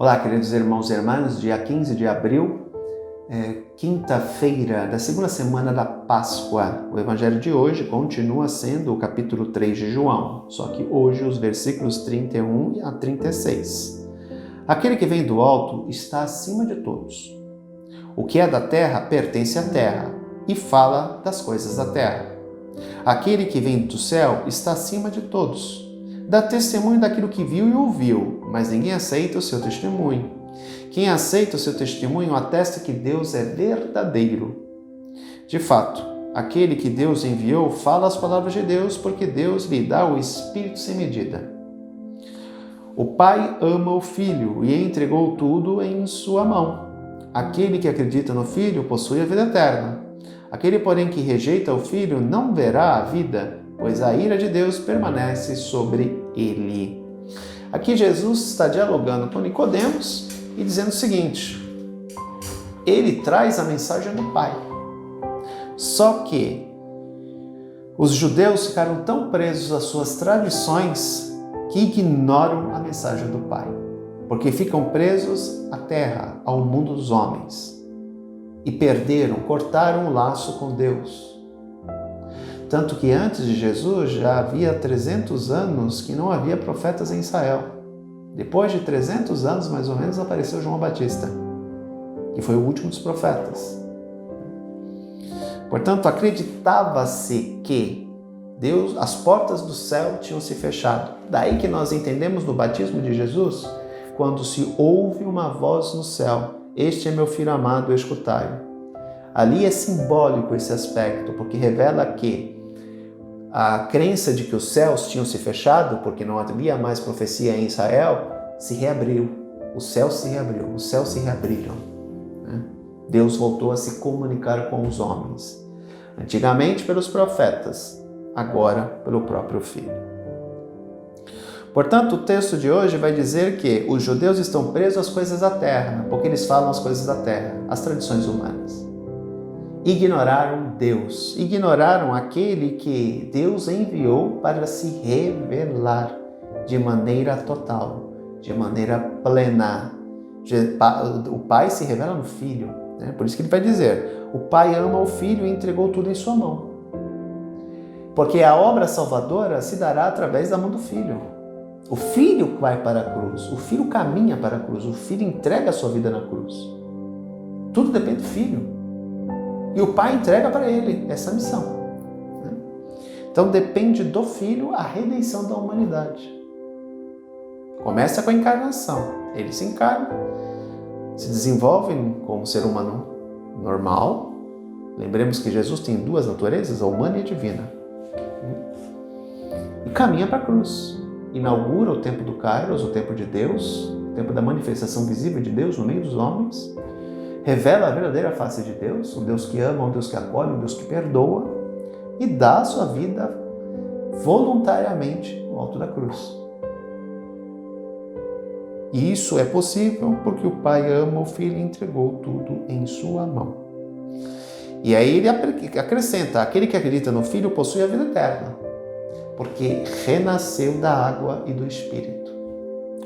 Olá, queridos irmãos e irmãs, dia 15 de abril, quinta-feira da segunda semana da Páscoa. O evangelho de hoje continua sendo o capítulo 3 de João, só que hoje os versículos 31 a 36. Aquele que vem do alto está acima de todos. O que é da terra pertence à terra e fala das coisas da terra. Aquele que vem do céu está acima de todos. Dá testemunho daquilo que viu e ouviu, mas ninguém aceita o seu testemunho. Quem aceita o seu testemunho atesta que Deus é verdadeiro. De fato, aquele que Deus enviou fala as palavras de Deus, porque Deus lhe dá o Espírito sem medida. O Pai ama o Filho e entregou tudo em sua mão. Aquele que acredita no Filho possui a vida eterna. Aquele, porém, que rejeita o Filho não verá a vida, pois a ira de Deus permanece sobre ele. Aqui Jesus está dialogando com Nicodemos e dizendo o seguinte: ele traz a mensagem do Pai. Só que os judeus ficaram tão presos às suas tradições que ignoram a mensagem do Pai, porque ficam presos à terra, ao mundo dos homens, e cortaram o laço com Deus. Tanto que antes de Jesus já havia 300 anos que não havia profetas em Israel. Depois de 300 anos, mais ou menos, apareceu João Batista, que foi o último dos profetas. Portanto, acreditava-se que as portas do céu tinham se fechado. Daí que nós entendemos no batismo de Jesus, quando se ouve uma voz no céu: este é meu filho amado, escutai-o. Ali é simbólico esse aspecto, porque revela que a crença de que os céus tinham se fechado, porque não havia mais profecia em Israel, se reabriu. O céu se reabriu, os céus se reabriram. Deus voltou a se comunicar com os homens. Antigamente pelos profetas, agora pelo próprio Filho. Portanto, o texto de hoje vai dizer que os judeus estão presos às coisas da terra, porque eles falam as coisas da terra, as tradições humanas. Ignoraram Deus, ignoraram aquele que Deus enviou para se revelar de maneira total, de maneira plena. O Pai se revela no Filho, Por isso que ele vai dizer: o Pai ama o Filho e entregou tudo em sua mão. Porque a obra salvadora se dará através da mão do Filho. O Filho vai para a cruz, o Filho caminha para a cruz, o Filho entrega a sua vida na cruz. Tudo depende do Filho. E o Pai entrega para ele essa missão. Então depende do Filho a redenção da humanidade. Começa com a encarnação. Ele se encarna, se desenvolve como ser humano normal. Lembremos que Jesus tem duas naturezas, a humana e a divina. E caminha para a cruz. Inaugura o tempo do Kairos, o tempo de Deus, o tempo da manifestação visível de Deus no meio dos homens. Revela a verdadeira face de Deus, um Deus que ama, um Deus que acolhe, um Deus que perdoa, e dá a sua vida voluntariamente no alto da cruz. E isso é possível porque o Pai ama o Filho e entregou tudo em sua mão. E aí ele acrescenta: aquele que acredita no Filho possui a vida eterna, porque renasceu da água e do Espírito.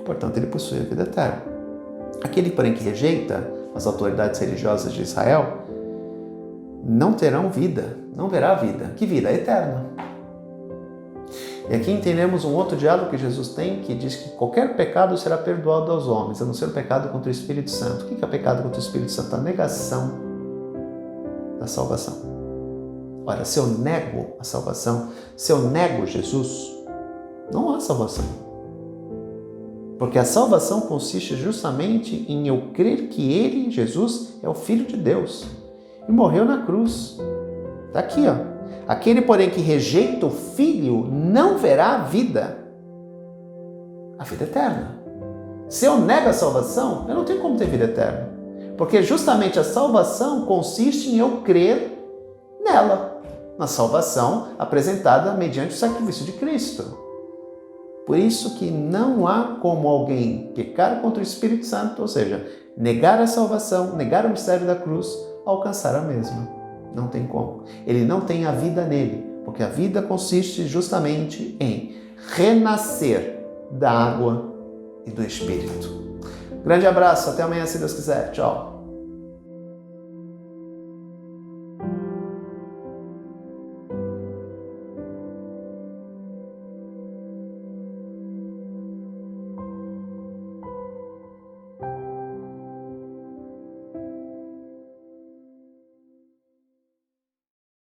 Portanto, ele possui a vida eterna. Aquele, porém, que rejeita as autoridades religiosas de Israel não terão vida, não verá vida. Que vida? Eterna. E aqui entendemos um outro diálogo que Jesus tem, que diz que qualquer pecado será perdoado aos homens, a não ser o pecado contra o Espírito Santo. O que é pecado contra o Espírito Santo? A negação da salvação. Ora, se eu nego a salvação, se eu nego Jesus, não há salvação. Porque a salvação consiste justamente em eu crer que Ele, Jesus, é o Filho de Deus e morreu na cruz. Está aqui, Aquele, porém, que rejeita o Filho não verá a vida eterna. Se eu nego a salvação, eu não tenho como ter vida eterna. Porque justamente a salvação consiste em eu crer nela, na salvação apresentada mediante o sacrifício de Cristo. Por isso que não há como alguém pecar contra o Espírito Santo, ou seja, negar a salvação, negar o mistério da cruz, alcançar a mesma. Não tem como. Ele não tem a vida nele, porque a vida consiste justamente em renascer da água e do Espírito. Grande abraço, até amanhã se Deus quiser. Tchau.